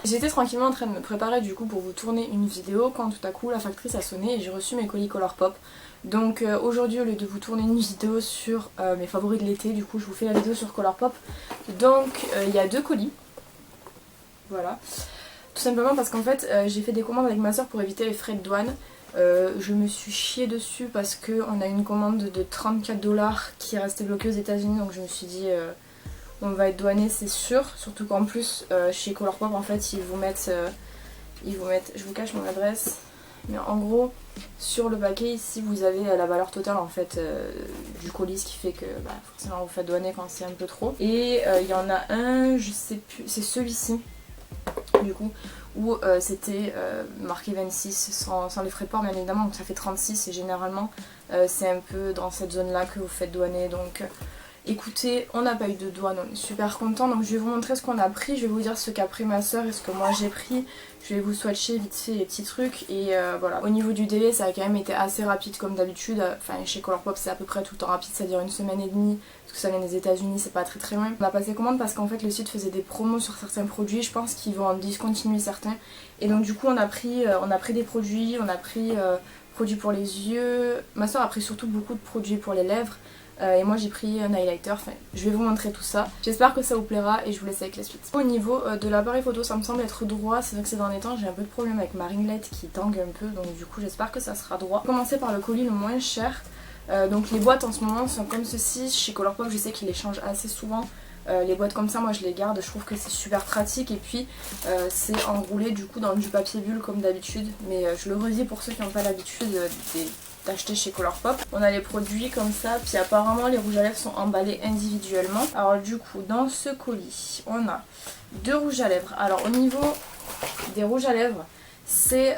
J'étais tranquillement en train de me préparer du coup pour vous tourner une vidéo quand tout à coup la factrice a sonné et j'ai reçu mes colis Colourpop. Donc aujourd'hui, au lieu de vous tourner une vidéo sur mes favoris de l'été, du coup je vous fais la vidéo sur Colourpop. Donc il y a 2 colis. Voilà. Tout simplement parce qu'en fait j'ai fait des commandes avec ma soeur pour éviter les frais de douane. Je me suis chiée dessus parce qu'on a une commande de 34 $, qui est restée bloquée aux États-Unis, donc je me suis dit on va être douané, c'est sûr. Surtout qu'en plus chez Colourpop en fait ils vous mettent, je vous cache mon adresse, mais en gros sur le paquet ici vous avez la valeur totale en fait du colis, ce qui fait que forcément vous faites douaner quand c'est un peu trop. Et il y en a un, je sais plus, c'est celui-ci du coup, où c'était marqué 26 sans les frais de port bien évidemment, donc ça fait 36 et généralement c'est un peu dans cette zone là que vous faites douaner. Donc écoutez, on n'a pas eu de douane, on est super content. Donc je vais vous montrer ce qu'on a pris, je vais vous dire ce qu'a pris ma soeur et ce que moi j'ai pris. Je vais vous swatcher vite fait les petits trucs et voilà. Au niveau du délai, ça a quand même été assez rapide comme d'habitude. Enfin chez Colourpop c'est à peu près tout le temps rapide, c'est-à-dire une semaine et demie. Parce que ça vient des États-Unis, c'est pas très loin. On a passé commande parce qu'en fait le site faisait des promos sur certains produits. Je pense qu'ils vont en discontinuer certains. Et donc du coup on a pris des produits, on a pris produits pour les yeux. Ma soeur a pris surtout beaucoup de produits pour les lèvres. Et moi j'ai pris un highlighter, enfin je vais vous montrer tout ça. J'espère que ça vous plaira et je vous laisse avec la suite. Au niveau de l'appareil photo, ça me semble être droit. C'est vrai que ces derniers temps j'ai un peu de problème avec ma ringlette qui tangue un peu, donc du coup j'espère que ça sera droit. On va commencer par le colis le moins cher. Donc les boîtes en ce moment sont comme ceci. Chez Colourpop je sais qu'ils les changent assez souvent. Les boîtes comme ça moi je les garde, je trouve que c'est super pratique. Et puis c'est enroulé du coup dans du papier bulle comme d'habitude. Mais je le redis pour ceux qui n'ont pas l'habitude d'acheter chez Colourpop. On a les produits comme ça, puis apparemment les rouges à lèvres sont emballés individuellement. Alors du coup dans ce colis on a 2 rouges à lèvres. Alors au niveau des rouges à lèvres, c'est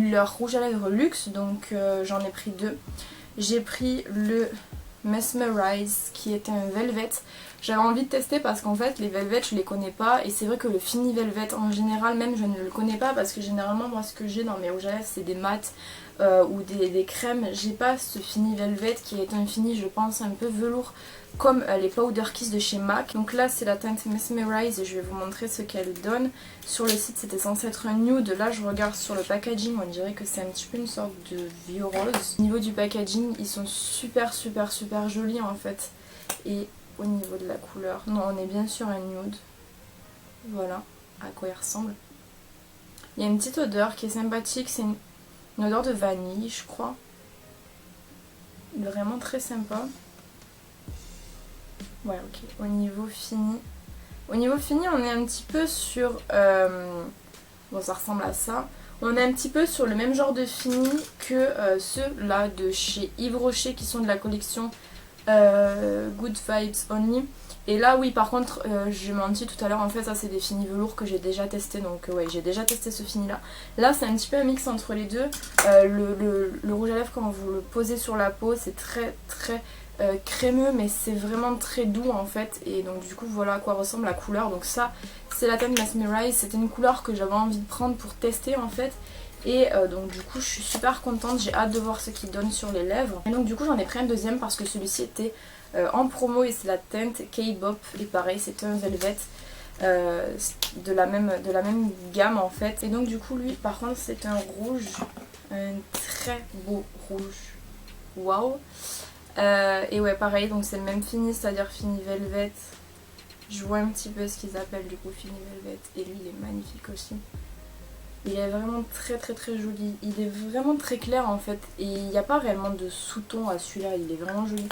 leurs rouges à lèvres luxe, donc j'en ai pris 2. J'ai pris le Mesmerize qui est un velvet. J'avais envie de tester parce qu'en fait les velvets je les connais pas, et c'est vrai que le fini velvet en général même je ne le connais pas parce que généralement moi ce que j'ai dans mes rouges à lèvres c'est des mats ou des crèmes. J'ai pas ce fini velvet qui est un fini je pense un peu velours comme les Powder Kiss de chez MAC. Donc là c'est la teinte Mesmerize et je vais vous montrer ce qu'elle donne. Sur le site c'était censé être un nude, là je regarde sur le packaging, on dirait que c'est un petit peu une sorte de vieux rose. Au niveau du packaging ils sont super jolis en fait. Et au niveau de la couleur, non on est bien sur un nude. Voilà à quoi il ressemble. Il y a une petite odeur qui est sympathique, c'est une odeur de vanille je crois. Vraiment très sympa. Ouais ok, au niveau fini on est un petit peu sur bon ça ressemble à ça. On est un petit peu sur le même genre de fini que ceux là de chez Yves Rocher qui sont de la collection Good Vibes Only. Et là oui par contre j'ai menti tout à l'heure, en fait ça c'est des finis velours que j'ai déjà testé. Donc ouais j'ai déjà testé ce fini là. Là c'est un petit peu un mix entre les deux. Le rouge à lèvres quand vous le posez sur la peau c'est très crémeux, mais c'est vraiment très doux en fait. Et donc du coup voilà à quoi ressemble la couleur. Donc ça c'est la teinte Mesmerize, c'était une couleur que j'avais envie de prendre pour tester en fait. Et donc du coup je suis super contente, j'ai hâte de voir ce qu'il donne sur les lèvres. Et donc du coup j'en ai pris un deuxième parce que celui-ci était en promo et c'est la teinte K-Bop. Et pareil c'est un velvet de la même gamme en fait. Et donc du coup lui par contre c'est un rouge, un très beau rouge. Waouh. Et ouais pareil donc c'est le même fini, c'est-à-dire fini velvet. Je vois un petit peu ce qu'ils appellent du coup fini velvet. Et lui il est magnifique aussi. Il est vraiment très joli. Il est vraiment très clair en fait. Et il n'y a pas réellement de sous-ton à celui-là. Il est vraiment joli.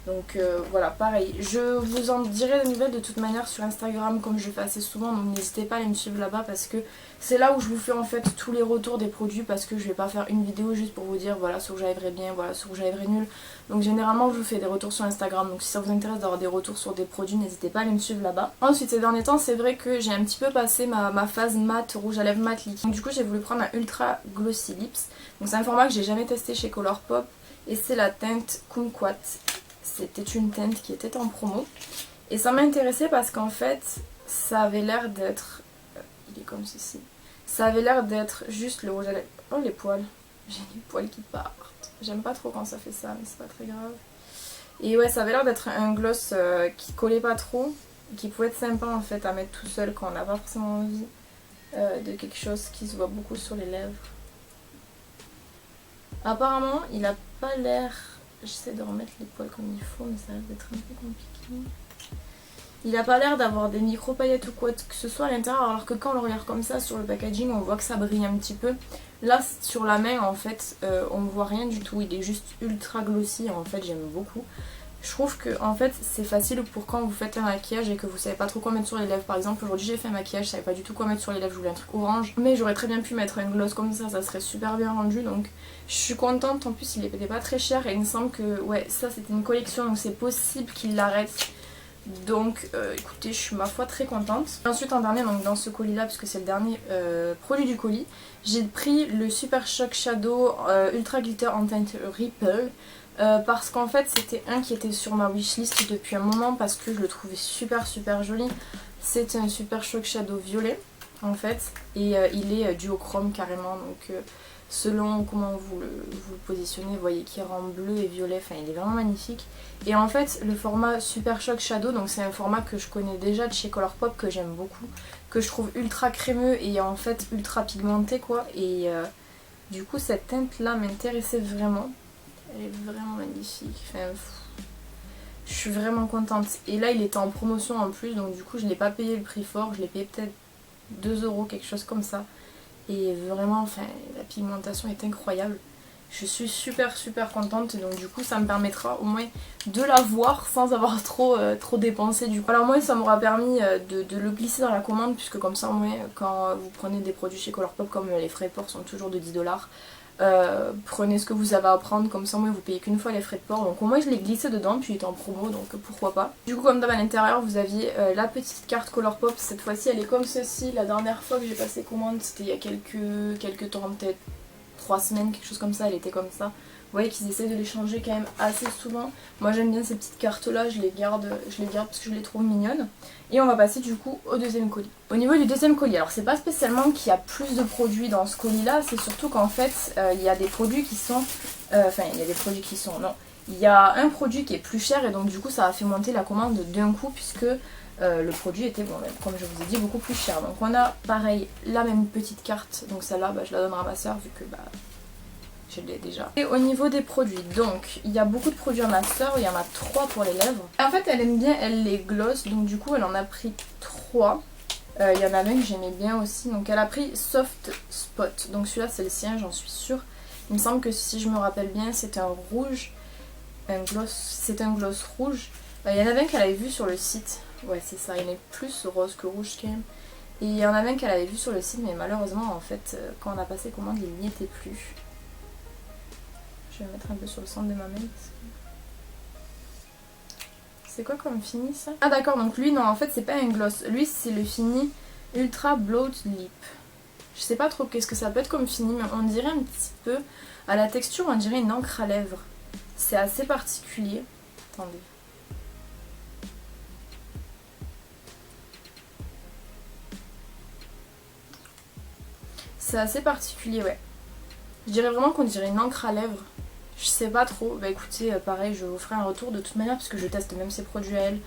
Donc voilà, pareil. Je vous en dirai des nouvelles de toute manière sur Instagram comme je fais assez souvent. Donc n'hésitez pas à aller me suivre là-bas parce que c'est là où je vous fais en fait tous les retours des produits. Parce que je vais pas faire une vidéo juste pour vous dire voilà ce rouge à lèvres est bien, voilà ce rouge à lèvres est nul. Donc généralement je vous fais des retours sur Instagram. Donc si ça vous intéresse d'avoir des retours sur des produits, n'hésitez pas à aller me suivre là-bas. Ensuite ces derniers temps c'est vrai que j'ai un petit peu passé ma phase mat, rouge à lèvres mat liquide. Donc du coup j'ai voulu prendre un ultra glossy lips. Donc c'est un format que j'ai jamais testé chez Colourpop. Et c'est la teinte Kumquat. C'était une teinte qui était en promo. Et ça m'a intéressée parce qu'en fait, ça avait l'air d'être... il est comme ceci. Ça avait l'air d'être juste le rouge à lèvres. Oh les poils. J'ai les poils qui partent. J'aime pas trop quand ça fait ça, mais c'est pas très grave. Et ouais, ça avait l'air d'être un gloss qui collait pas trop. Qui pouvait être sympa en fait à mettre tout seul quand on n'a pas forcément envie de quelque chose qui se voit beaucoup sur les lèvres. Apparemment, il a pas l'air... J'essaie de remettre les poils comme il faut, mais ça risque d'être un peu compliqué. Il a pas l'air d'avoir des micro paillettes ou quoi que ce soit à l'intérieur, alors que quand on le regarde comme ça sur le packaging, on voit que ça brille un petit peu. Là, sur la main, en fait, on ne voit rien du tout. Il est juste ultra glossy. En fait, j'aime beaucoup. Je trouve que en fait c'est facile pour quand vous faites un maquillage et que vous savez pas trop quoi mettre sur les lèvres. Par exemple, aujourd'hui j'ai fait un maquillage, je savais pas du tout quoi mettre sur les lèvres, je voulais un truc orange, mais j'aurais très bien pu mettre un gloss comme ça serait super bien rendu. Donc je suis contente. En plus il était pas très cher et il me semble que ouais, ça c'était une collection, donc c'est possible qu'il l'arrête. Donc écoutez, je suis ma foi très contente. Ensuite en dernier, donc dans ce colis là, puisque c'est le dernier produit du colis, j'ai pris le Super Shock Shadow Ultra Glitter en teinte Ripple. Parce qu'en fait c'était un qui était sur ma wishlist depuis un moment parce que je le trouvais super joli. C'est un Super Shock Shadow violet en fait et il est duochrome carrément, donc selon comment vous le positionnez, vous voyez qu'il rend bleu et violet, enfin il est vraiment magnifique. Et en fait le format Super Shock Shadow, donc c'est un format que je connais déjà de chez Colourpop, que j'aime beaucoup, que je trouve ultra crémeux et en fait ultra pigmenté quoi, et du coup cette teinte là m'intéressait vraiment. Elle est vraiment magnifique. Enfin, je suis vraiment contente. Et là, il était en promotion en plus, donc du coup, je ne l'ai pas payé le prix fort. Je l'ai payé peut-être 2 €, quelque chose comme ça. Et vraiment, enfin, la pigmentation est incroyable. Je suis super contente. Et donc, du coup, ça me permettra au moins de la voir sans avoir trop dépensé. Du coup, alors, moi, ça m'aura permis de le glisser dans la commande, puisque comme ça, au moins, quand vous prenez des produits chez Colourpop, comme les frais de port sont toujours de 10 $. Prenez ce que vous avez à prendre, comme ça moi vous payez qu'une fois les frais de port. Donc au moins je l'ai glissé dedans, puis il était en promo, donc pourquoi pas. Du coup comme d'hab à l'intérieur vous aviez la petite carte Colourpop. Cette fois-ci elle est comme ceci. La dernière fois que j'ai passé commande c'était il y a quelques temps, peut-être 3 semaines, quelque chose comme ça, elle était comme ça. Vous voyez qu'ils essaient de les changer quand même assez souvent. Moi j'aime bien ces petites cartes là, je les garde parce que je les trouve mignonnes. Et on va passer du coup au deuxième colis. Au niveau du deuxième colis, alors c'est pas spécialement qu'il y a plus de produits dans ce colis là, c'est surtout qu'en fait il y a des produits qui sont... non. Il y a un produit qui est plus cher et donc du coup ça a fait monter la commande d'un coup, puisque le produit était, bon, comme je vous ai dit, beaucoup plus cher. Donc on a pareil la même petite carte, donc celle-là je la donnerai à ma soeur vu que je l'ai déjà. Et au niveau des produits, donc il y a beaucoup de produits à ma soeur, il y en a 3 pour les lèvres. En fait elle aime bien elle les gloss, donc du coup elle en a pris 3. Il y en a un que j'aimais bien aussi, donc elle a pris Soft Spot, donc celui-là c'est le sien, j'en suis sûre. Il me semble que si je me rappelle bien c'est un rouge, c'est un gloss rouge. Il y en avait un qu'elle avait vu sur le site, ouais c'est ça, il est plus rose que rouge quand même. Et il y en avait un qu'elle avait vu sur le site, mais malheureusement en fait quand on a passé commande il n'y était plus. Je vais mettre un peu sur le centre de ma main. C'est quoi comme fini ça? Ah d'accord, donc lui non en fait c'est pas un gloss. Lui c'est le fini Ultra Bloat Lip. Je sais pas trop qu'est-ce que ça peut être comme fini, mais on dirait un petit peu, à la texture on dirait une encre à lèvres. C'est assez particulier. Attendez. C'est assez particulier, ouais. Je dirais vraiment qu'on dirait une encre à lèvres. Je sais pas trop. Bah écoutez, pareil, je vous ferai un retour de toute manière, parce que je teste même ces produits à elle.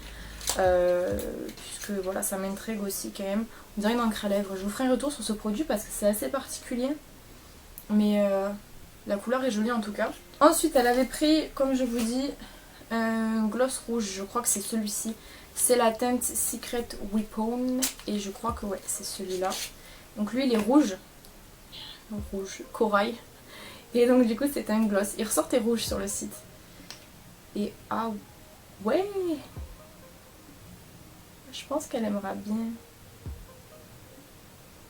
Puisque voilà, ça m'intrigue aussi quand même. On dirait une encre à lèvres. Je vous ferai un retour sur ce produit parce que c'est assez particulier. Mais la couleur est jolie en tout cas. Ensuite, elle avait pris, comme je vous dis, un gloss rouge. Je crois que c'est celui-ci. C'est la teinte Secret Weapon. Et je crois que ouais, c'est celui-là. Donc lui, il est rouge. Rouge corail. Et donc du coup c'est un gloss. Il ressortait rouge sur le site. Et ah ouais, je pense qu'elle aimera bien.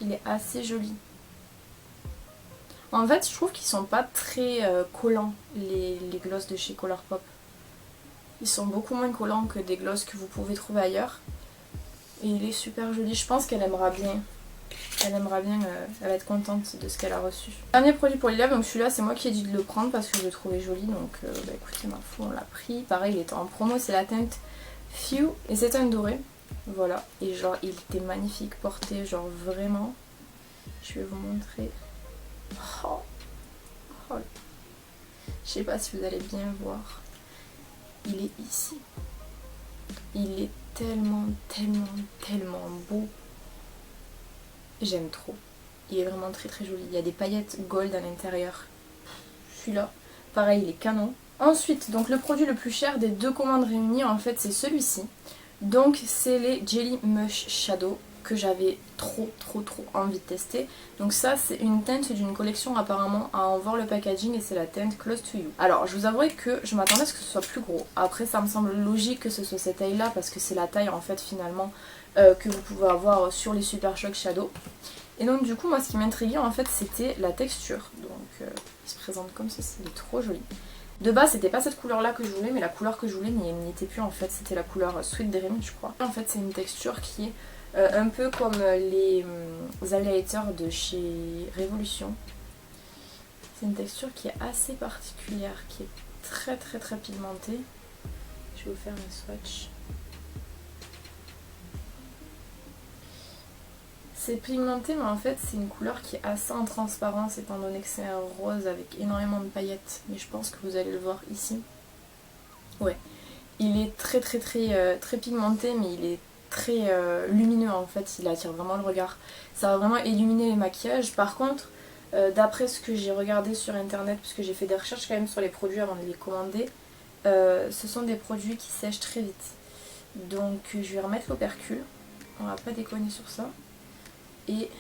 Il est assez joli. En fait je trouve qu'ils sont pas très collants les gloss de chez Colourpop. Ils sont beaucoup moins collants que des gloss que vous pouvez trouver ailleurs. Et il est super joli. Je pense qu'elle aimera bien. Elle aimera bien, elle va être contente de ce qu'elle a reçu. Dernier produit pour les lèvres, donc celui-là c'est moi qui ai dû le prendre parce que je le trouvais joli, donc écoutez ma foi on l'a pris. Pareil il était en promo, c'est la teinte Few et c'est un doré, voilà. Et genre il était magnifique porté, genre vraiment. Je vais vous montrer. Oh. Oh. Je sais pas si vous allez bien voir. Il est ici. Il est tellement beau. J'aime trop. il est vraiment très très joli. Il y a des paillettes gold à l'intérieur. Celui-là, pareil, il est canon. Ensuite, donc le produit le plus cher des deux commandes réunies, en fait, c'est celui-ci. Donc c'est les Jelly Mush Shadow que j'avais trop envie de tester. Donc ça c'est une teinte d'une collection apparemment à en voir le packaging et c'est la teinte Close to You. Alors je vous avouerai que je m'attendais à ce que ce soit plus gros. Après ça me semble logique que ce soit cette taille là parce que c'est la taille en fait finalement que vous pouvez avoir sur les Super Shock Shadow. Et donc du coup moi ce qui m'intriguait en fait c'était la texture. Donc il se présente comme ceci, il est trop joli. De base c'était pas cette couleur là que je voulais mais la couleur que je voulais n'y était plus en fait, c'était la couleur Sweet Dream je crois. En fait c'est une texture qui est un peu comme les highlighters de chez Révolution. C'est une texture qui est assez particulière, qui est très pigmentée. Je vais vous faire un swatch. C'est pigmenté mais en fait c'est une couleur qui est assez en transparence étant donné que c'est un rose avec énormément de paillettes. Mais je pense que vous allez le voir ici. Ouais, il est très pigmenté mais il est très lumineux en fait, il attire vraiment le regard. Ça va vraiment illuminer les maquillages. Par contre, d'après ce que j'ai regardé sur internet, puisque j'ai fait des recherches quand même sur les produits avant de les commander, ce sont des produits qui sèchent très vite. Donc je vais remettre l'opercule, on va pas déconner sur ça. Et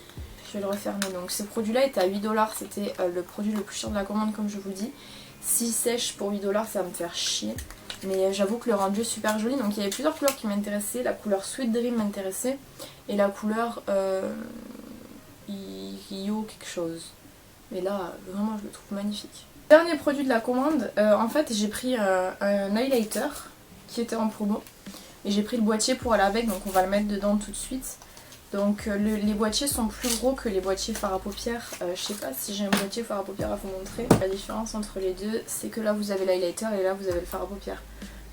je vais le refermer. Donc ce produit là était à 8$, c'était le produit le plus cher de la commande comme je vous dis. S'il sèche pour 8$, ça va me faire chier. Mais j'avoue que le rendu est super joli. Donc il y avait plusieurs couleurs qui m'intéressaient. La couleur Sweet Dream m'intéressait. Et la couleur Rio quelque chose. Mais là vraiment je le trouve magnifique. Dernier produit de la commande. En fait j'ai pris un highlighter qui était en promo. Et j'ai pris le boîtier pour aller avec. Donc on va le mettre dedans tout de suite. Donc les boîtiers sont plus gros que les boîtiers fard à paupières. Je sais pas si j'ai un boîtier fard à paupières à vous montrer. La différence entre les deux, c'est que là vous avez l'highlighter et là vous avez le fard à paupières.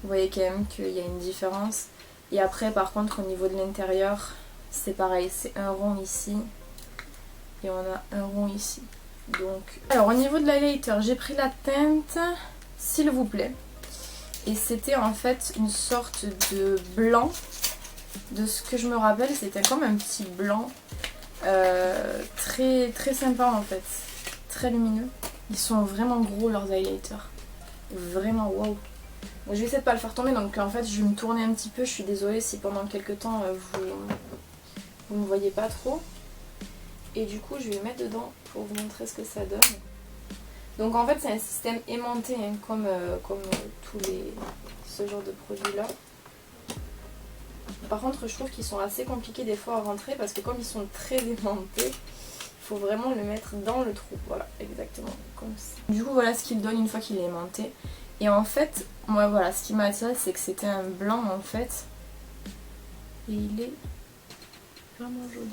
Vous voyez quand même qu'il y a une différence. Et après par contre au niveau de l'intérieur, c'est pareil, c'est un rond ici et on a un rond ici. Donc, alors au niveau de l'highlighter, j'ai pris la teinte S'il vous plaît. Et c'était en fait une sorte de blanc. De ce que je me rappelle, c'était comme un petit blanc très sympa en fait, très lumineux. Ils sont vraiment gros leurs highlighters, vraiment waouh. Je vais essayer de pas le faire tomber, donc en fait je vais me tourner un petit peu. Je suis désolée si pendant quelques temps vous me voyez pas trop. Et du coup je vais mettre dedans pour vous montrer ce que ça donne. Donc en fait c'est un système aimanté hein, comme tous ce genre de produits là. Par contre je trouve qu'ils sont assez compliqués des fois à rentrer parce que comme ils sont très aimantés, il faut vraiment le mettre dans le trou. Voilà, exactement comme ça. Du coup voilà ce qu'il donne une fois qu'il est aimanté. Et en fait, moi voilà, ce qui m'a attiré c'est que c'était un blanc en fait. Et il est vraiment joli.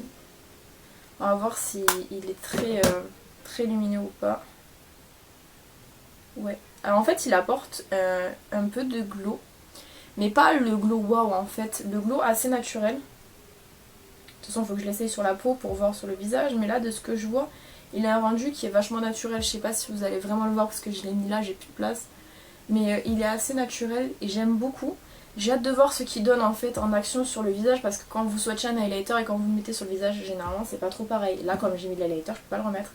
On va voir si il est très lumineux ou pas. Ouais. Alors en fait il apporte un peu de glow. Mais pas le glow wow en fait, le glow assez naturel. De toute façon il faut que je l'essaye sur la peau pour voir sur le visage. Mais là de ce que je vois, il a un rendu qui est vachement naturel. Je sais pas si vous allez vraiment le voir parce que je l'ai mis là, j'ai plus de place. Mais il est assez naturel et j'aime beaucoup. J'ai hâte de voir ce qu'il donne en fait en action sur le visage. Parce que quand vous swatchez un highlighter et quand vous le mettez sur le visage, généralement c'est pas trop pareil. Là comme j'ai mis de l'highlighter, je peux pas le remettre.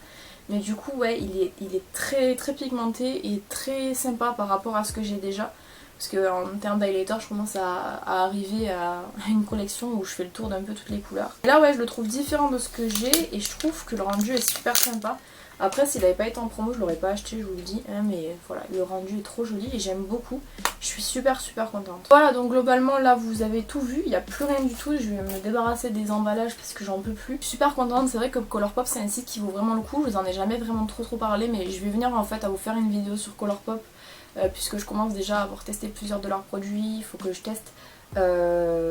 Mais du coup ouais, il est très pigmenté et très sympa par rapport à ce que j'ai déjà. Parce qu'en termes d'highlighter, je commence à arriver à une collection où je fais le tour d'un peu toutes les couleurs. Et là ouais, je le trouve différent de ce que j'ai et je trouve que le rendu est super sympa. Après s'il n'avait pas été en promo, je l'aurais pas acheté, je vous le dis. Hein, mais voilà, le rendu est trop joli et j'aime beaucoup. Je suis super contente. Voilà, donc globalement là vous avez tout vu, il n'y a plus rien du tout. Je vais me débarrasser des emballages parce que j'en peux plus. Je suis super contente, c'est vrai que Colourpop c'est un site qui vaut vraiment le coup. Je vous en ai jamais vraiment trop parlé, mais je vais venir en fait à vous faire une vidéo sur Colourpop. Puisque je commence déjà à avoir testé plusieurs de leurs produits, il faut que je teste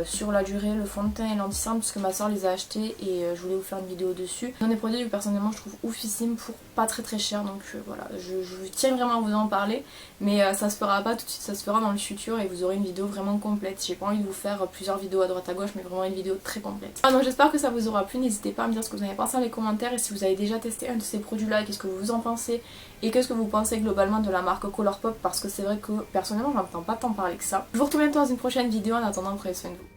sur la durée le fond de teint et l'anti-cerne puisque ma soeur les a achetés et je voulais vous faire une vidéo dessus. Ce sont des produits que personnellement je trouve oufissimes pour pas très cher, donc voilà, je tiens vraiment à vous en parler, mais ça se fera pas tout de suite, ça se fera dans le futur et vous aurez une vidéo vraiment complète. J'ai pas envie de vous faire plusieurs vidéos à droite à gauche, mais vraiment une vidéo très complète. Donc j'espère que ça vous aura plu, n'hésitez pas à me dire ce que vous avez pensé dans les commentaires et si vous avez déjà testé un de ces produits là, qu'est-ce que vous en pensez et qu'est-ce que vous pensez globalement de la marque Colourpop, parce que c'est vrai que personnellement j'entends pas tant parler que ça. Je vous retrouve bientôt dans une prochaine vidéo, en attendant prenez soin de vous.